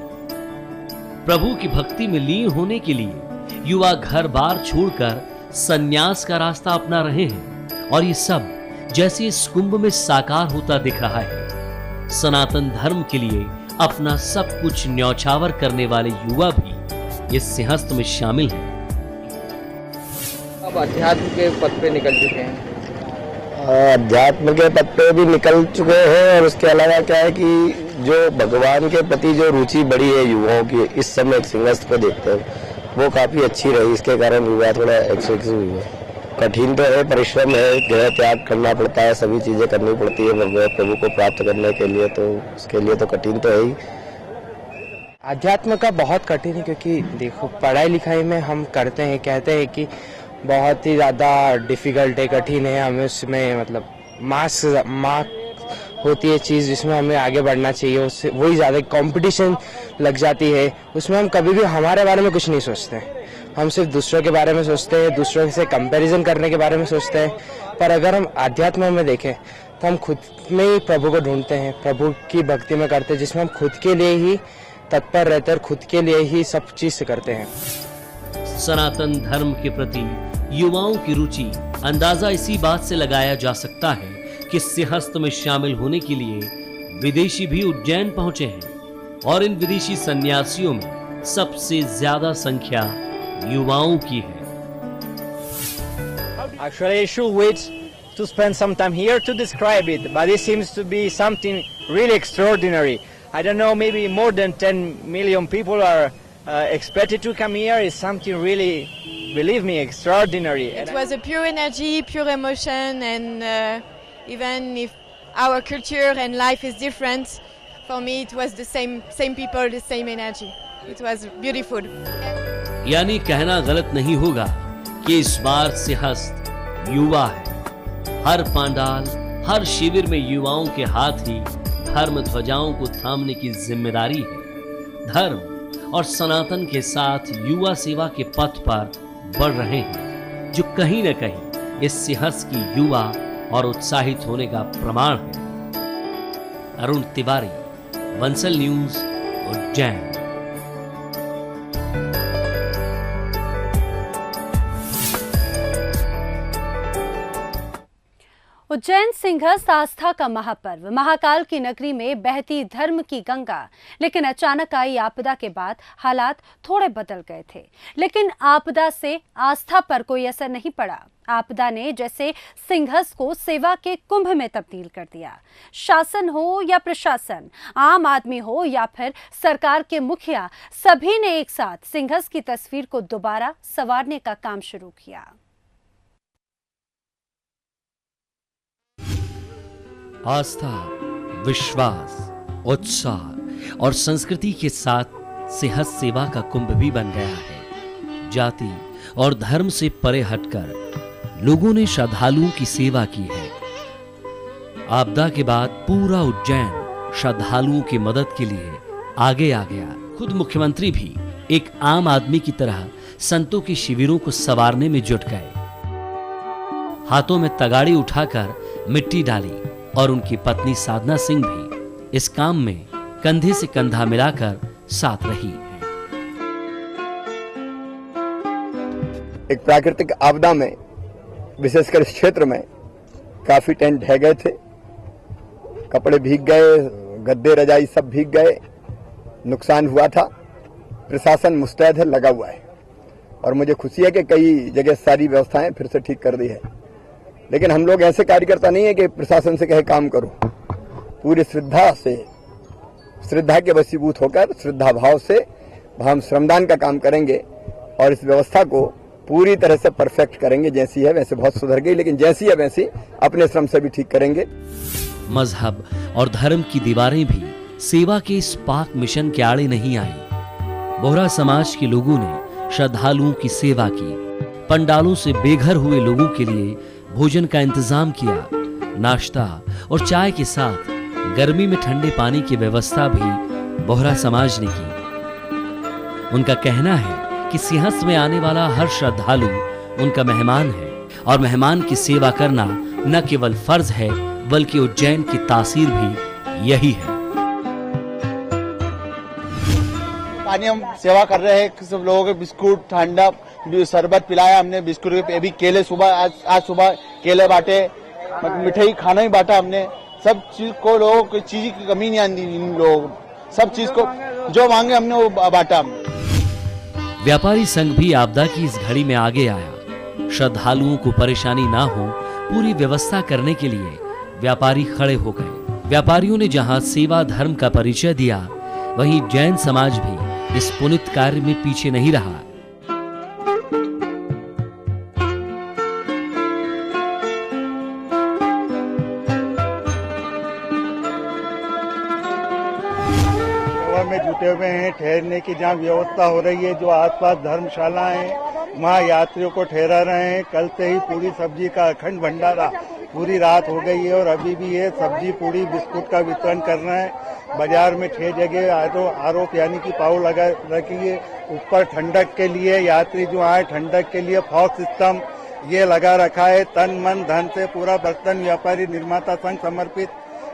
प्रभु की भक्ति में लीन होने के लिए युवा घर बार छोड़कर सन्यास का रास्ता अपना रहे हैं और ये सब जैसे इस कुंभ में साकार होता दिख रहा है। सनातन धर्म के लिए अपना सब कुछ न्यौछावर करने वाले युवा भी इस सिंहस्थ में शामिल हैं। अब अध्यात्म के पथ पे निकल चुके हैं। अध्यात्म के पथ पे भी निकल चुके हैं और उसके अलावा क्या है कि जो भगवान के प्रति जो रुचि बढ़ी है युवाओं की इस समय सिंहस्थ को देखते हैं वो काफी अच्छी रही। इसके कारण युवा थोड़ा 101 हुई है। कठिन तो है, परिश्रम है, गृह त्याग करना पड़ता है, सभी चीजें करनी पड़ती है प्रभु को प्राप्त करने के लिए, तो उसके लिए तो कठिन तो है ही। अध्यात्म का बहुत कठिन है क्योंकि देखो पढ़ाई लिखाई में हम करते हैं, कहते हैं कि बहुत ही ज़्यादा डिफिकल्ट है, कठिन है। हमें उसमें मतलब मार्क्स होती है चीज़ जिसमें हमें आगे बढ़ना चाहिए, उससे वही ज़्यादा कंपटीशन लग जाती है। उसमें हम कभी भी हमारे बारे में कुछ नहीं सोचते हैं, हम सिर्फ दूसरों के बारे में सोचते हैं, दूसरों से कंपैरिजन करने के बारे में सोचते हैं। पर अगर हम अध्यात्म में देखें तो हम खुद में ही प्रभु को ढूंढते हैं, प्रभु की भक्ति में करते हैं, जिसमें हम खुद के लिए ही तत्पर रहते हैं और खुद के लिए ही सब चीज करते हैं। सनातन धर्म के प्रति युवाओं की रुचि अंदाजा इसी बात से लगाया जा सकता है कि सिंहस्थ में शामिल होने के लिए विदेशी भी उज्जैन पहुंचे हैं और इन विदेशी सन्यासियों में सबसे ज्यादा संख्या युवाओं की है। Actually, I should wait to spend some time here to describe it, but it seems to be something really extraordinary. I don't know, maybe more than 10 million people are expected to come here. It's something really, believe me, extraordinary. It was a pure energy, pure emotion, and even if our culture and life is different, For me, it was the same people, the same energy. It was beautiful. यानी कहना गलत नहीं होगा कि इस बार सिंहस्थ युवा है। हर पांडाल, हर शिविर में युवाओं के हाथ ही धर्म ध्वजाओं को थामने की जिम्मेदारी है। धर्म और सनातन के साथ युवा सेवा के पथ पर बढ़ रहे हैं, जो कहीं न कहीं इस सिंहस्थ की युवा और उत्साहित होने का प्रमाण है। अरुण तिवारी, बंसल न्यूज, उज्जैन। उज्जैन सिंहस्थ आस्था का महापर्व, महाकाल की नगरी में बहती धर्म की गंगा। लेकिन अचानक आई आपदा के बाद हालात थोड़े बदल गए थे, लेकिन आपदा से आस्था पर कोई असर नहीं पड़ा। आपदा ने जैसे सिंहस्थ को सेवा के कुंभ में तब्दील कर दिया। शासन हो या प्रशासन, आम आदमी हो या फिर सरकार के मुखिया, सभी ने एक साथ सिंहस्थ की तस्वीर को दोबारा संवारने का काम शुरू किया। आस्था, विश्वास, उत्साह और संस्कृति के साथ सिंहस्थ सेवा का कुंभ भी बन गया है। जाति और धर्म से परे हटकर लोगों ने श्रद्धालुओं की सेवा की है। आपदा के बाद पूरा उज्जैन श्रद्धालुओं की मदद के लिए आगे आ गया। खुद मुख्यमंत्री भी एक आम आदमी की तरह संतों के शिविरों को संवारने में जुट गए। हाथों में तगाड़ी उठाकर मिट्टी डाली और उनकी पत्नी साधना सिंह भी इस काम में कंधे से कंधा मिलाकर साथ रही। एक प्राकृतिक आपदा में, विशेषकर इस क्षेत्र में काफी टेंट ढह गए थे, कपड़े भीग गए, गद्दे रजाई सब भीग गए, नुकसान हुआ था। प्रशासन मुस्तैद है, लगा हुआ है और मुझे खुशी है कि कई जगह सारी व्यवस्थाएं फिर से ठीक कर दी है। लेकिन हम लोग ऐसे कार्यकर्ता नहीं है कि प्रशासन से कहे काम करो। पूरी श्रद्धा से, श्रद्धा के वशीभूत होकर श्रद्धा भाव से हम श्रमदान का काम करेंगे और इस व्यवस्था को पूरी तरह से परफेक्ट करेंगे। जैसी है वैसे बहुत सुधर गई, लेकिन जैसी है वैसी अपने श्रम से भी ठीक करेंगे। मजहब और धर्म की दीवारें भी सेवा के इस पाक मिशन के आड़े नहीं आई। बोहरा समाज के लोगों ने श्रद्धालुओं की सेवा की, पंडालों से बेघर हुए लोगों के लिए भोजन का इंतजाम किया। नाश्ता और चाय के साथ गर्मी में ठंडे पानी की व्यवस्था भी बोहरा समाज ने की। उनका कहना है कि सिंहस्थ में आने वाला हर श्रद्धालु उनका मेहमान है और मेहमान की सेवा करना न केवल फर्ज है बल्कि उज्जैन की तासीर भी यही है। पानी हम सेवा कर रहे हैं, सब लोगों को बिस्कुट, ठंडा, शरबत पिलाया हमने। बिस्कुट के भी केले, सुबह आज सुबह केले बांटे, मिठाई खाना ही बांटा हमने। सब चीज को लोगों को चीज की कमी नहीं आती। इन लोग सब चीज को जो मांगे हमने वो बांटा हमने। व्यापारी संघ भी आपदा की इस घड़ी में आगे आया। श्रद्धालुओं को परेशानी ना हो, पूरी व्यवस्था करने के लिए व्यापारी खड़े हो गए। व्यापारियों ने जहां सेवा धर्म का परिचय दिया, वहीं जैन समाज भी इस पुनित कार्य में पीछे नहीं रहा। में जुटे हुए हैं, ठहरने की जहाँ व्यवस्था हो रही है, जो आसपास धर्मशाला है वहाँ यात्रियों को ठहरा रहे हैं। कल से ही पूरी सब्जी का अखंड भंडारा पूरी रात हो गई है और अभी भी है। सब्जी, पूरी, बिस्कुट का वितरण कर रहे हैं। बाजार में 6 जगह आरोप यानी कि पाव लगा रखी है। ऊपर ठंडक के लिए यात्री जो आए, ठंडक के लिए फॉग सिस्टम ये लगा रखा है। तन मन धन से पूरा बर्तन व्यापारी निर्माता संघ समर्पित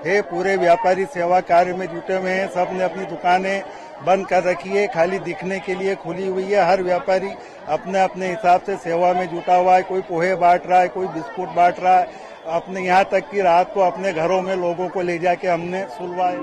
है। पूरे व्यापारी सेवा कार्य में जुटे हुए हैं। सब ने अपनी दुकानें बंद कर रखी है, खाली दिखने के लिए खुली हुई है। हर व्यापारी अपने अपने हिसाब से सेवा में जुटा हुआ है। कोई पोहे बांट रहा है, कोई बिस्कुट बांट रहा है। अपने यहाँ तक कि रात को अपने घरों में लोगों को ले जाके हमने सुलवाए।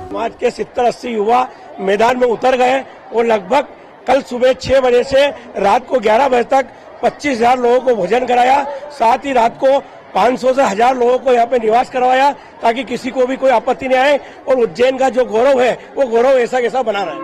समाज के 70-80 युवा मैदान में उतर गए और लगभग कल सुबह 6 बजे से रात को 11 बजे तक 25,000 लोगों को भोजन कराया। साथ ही रात को 500 से 1000 लोगों को यहाँ पे निवास करवाया, ताकि किसी को भी कोई आपत्ति नहीं आए और उज्जैन का जो गौरव है वो गौरव ऐसा कैसा बना रहे।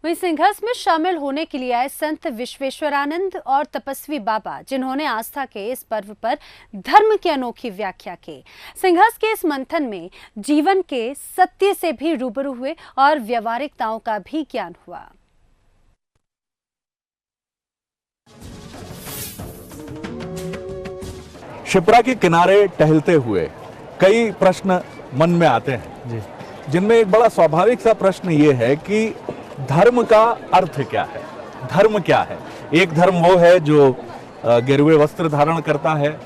वहीं संघर्ष में शामिल होने के लिए आए संत विश्वेश्वरानंद और तपस्वी बाबा, जिन्होंने आस्था के इस पर्व पर धर्म की अनोखी व्याख्या की। संघर्ष के इस मंथन में जीवन के सत्य से भी रूबरू हुए और व्यवहारिकताओं का भी ज्ञान हुआ। शिप्रा के किनारे टहलते हुए कई प्रश्न मन में आते हैं, जिनमें एक बड़ा स्वाभाविक सा प्रश्न ये है कि धर्म का अर्थ क्या है, धर्म क्या है। एक धर्म वो है जो गिरवे वस्त्र धारण करता है,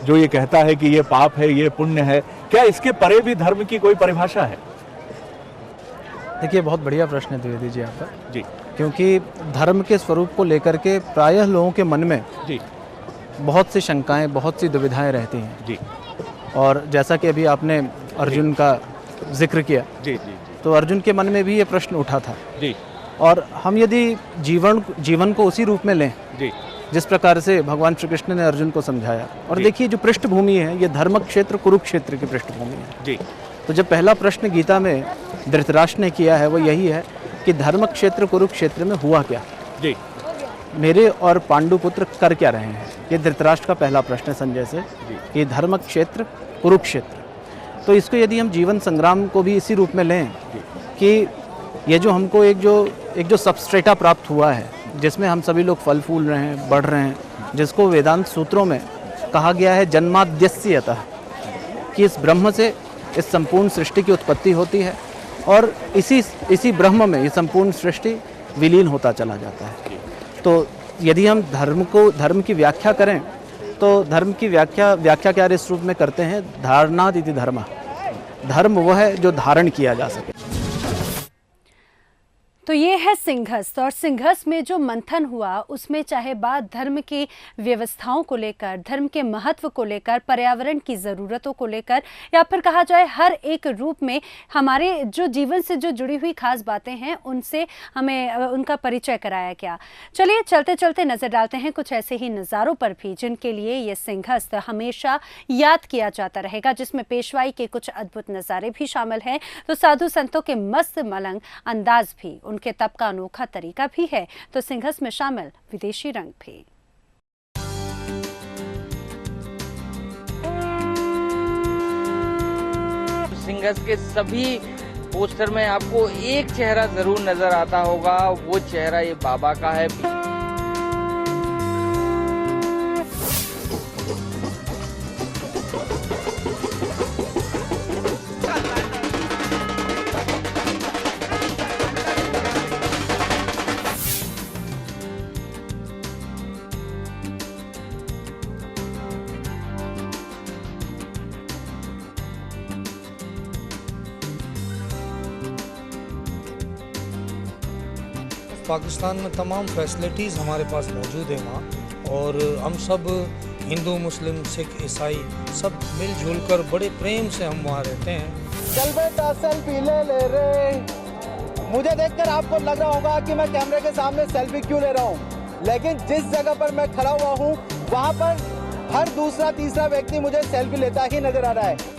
जो ये कहता है कि ये पाप है, ये पुण्य है। क्या इसके परे भी धर्म की कोई परिभाषा है? देखिए, बहुत बढ़िया प्रश्न दे दीजिए आपका जी, क्योंकि धर्म के स्वरूप को लेकर के प्रायः लोगों के मन में जी बहुत सी शंकाएं, बहुत सी दुविधाएं रहती हैं जी। और जैसा कि अभी आपने अर्जुन का जिक्र किया जी जी, तो अर्जुन के मन में भी ये प्रश्न उठा था जी। और हम यदि जीवन को उसी रूप में लें जी, जिस प्रकार से भगवान श्री कृष्ण ने अर्जुन को समझाया, और देखिए जो पृष्ठभूमि है ये धर्म क्षेत्र कुरुक्षेत्र की पृष्ठभूमि है जी। तो जब पहला प्रश्न गीता में धृतराष्ट्र ने किया है वो यही है कि धर्म क्षेत्र कुरुक्षेत्र में हुआ क्या जी, मेरे और पांडुपुत्र कर क्या रहे हैं। ये धृतराष्ट्र का पहला प्रश्न है संजय से कि धर्म क्षेत्र कुरुक्षेत्र। तो इसको यदि हम जीवन संग्राम को भी इसी रूप में लें कि ये जो हमको एक जो सबस्ट्रेटा प्राप्त हुआ है, जिसमें हम सभी लोग फल फूल रहे हैं, बढ़ रहे हैं, जिसको वेदांत सूत्रों में कहा गया है जन्माद्यस्य अतः, कि इस ब्रह्म से इस संपूर्ण सृष्टि की उत्पत्ति होती है और इसी ब्रह्म में ये संपूर्ण सृष्टि विलीन होता चला जाता है। तो यदि हम धर्म की व्याख्या करें तो धर्म की व्याख्या क्या इस रूप में करते हैं, धारणाद इति धर्म। धर्म वह है जो धारण किया जा सके। तो ये है संघर्ष, और संघर्ष में जो मंथन हुआ उसमें चाहे बात धर्म की व्यवस्थाओं को लेकर, धर्म के महत्व को लेकर, पर्यावरण की ज़रूरतों को लेकर, या फिर कहा जाए हर एक रूप में हमारे जो जीवन से जो जुड़ी हुई खास बातें हैं उनसे हमें उनका परिचय कराया गया। चलिए चलते चलते नज़र डालते हैं कुछ ऐसे ही नज़ारों पर भी जिनके लिए ये संघर्ष हमेशा याद किया जाता रहेगा, जिसमें पेशवाई के कुछ अद्भुत नज़ारे भी शामिल हैं, तो साधु संतों के मस्त मलंग अंदाज भी, उनके तप का अनोखा तरीका भी है, तो संघर्ष में शामिल विदेशी रंग भी। संघर्ष के सभी पोस्टर में आपको एक चेहरा जरूर नजर आता होगा, वो चेहरा ये बाबा का है। पाकिस्तान में तमाम फैसिलिटीज़ हमारे पास मौजूद है वहाँ, और हम सब हिंदू, मुस्लिम, सिख, ईसाई सब मिलजुल कर बड़े प्रेम से हम वहाँ रहते हैं। चल बेटा सेल्फी ले ले रे। मुझे देखकर आपको लग रहा होगा कि मैं कैमरे के सामने सेल्फी क्यों ले रहा हूँ, लेकिन जिस जगह पर मैं खड़ा हुआ हूँ वहाँ पर हर दूसरा तीसरा व्यक्ति मुझे सेल्फी लेता ही नजर आ रहा है।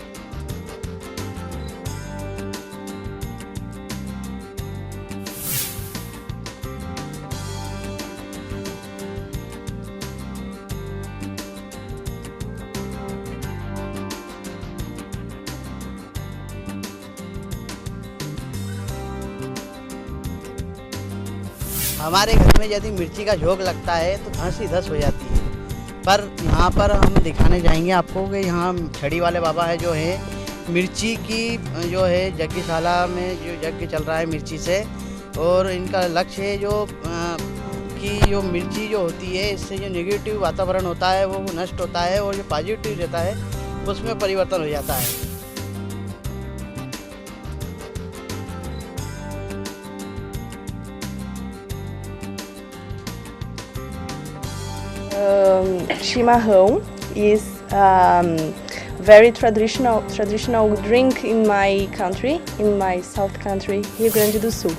हमारे घर में यदि मिर्ची का झोंक लगता है तो धस ही धस हो जाती है, पर यहाँ पर हम दिखाने जाएंगे आपको कि यहाँ छड़ी वाले बाबा है जो है मिर्ची की जो है यज्ञशाला में जो यज्ञ चल रहा है मिर्ची से, और इनका लक्ष्य है कि जो मिर्ची जो होती है इससे जो नेगेटिव वातावरण होता है वो नष्ट होता है और जो पॉजिटिव रहता है उसमें परिवर्तन हो जाता है। Chimarrão is very traditional drink in my country, in my south country, Rio Grande do Sul.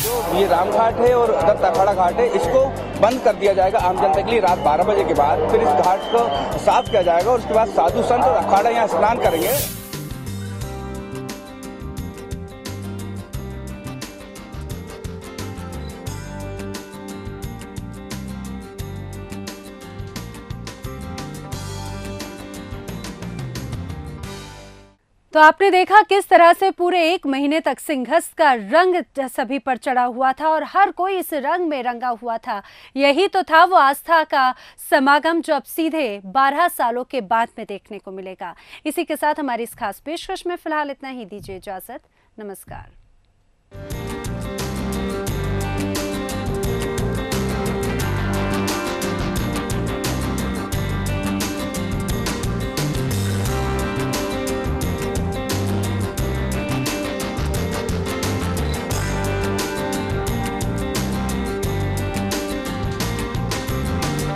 जो ये रामघाट है और दत्त अखाड़ा घाट है, इसको बंद कर दिया जाएगा आम जनता के लिए रात 12 बजे के बाद। फिर इस घाट को साफ किया जाएगा और उसके बाद साधु संत और अखाड़ा यहाँ स्नान करेंगे। तो आपने देखा किस तरह से पूरे 1 महीने तक सिंहस्थ का रंग सभी पर चढ़ा हुआ था और हर कोई इस रंग में रंगा हुआ था। यही तो था वो आस्था का समागम जो अब सीधे 12 सालों के बाद में देखने को मिलेगा। इसी के साथ हमारी इस खास पेशकश में फिलहाल इतना ही। दीजिए इजाजत। नमस्कार।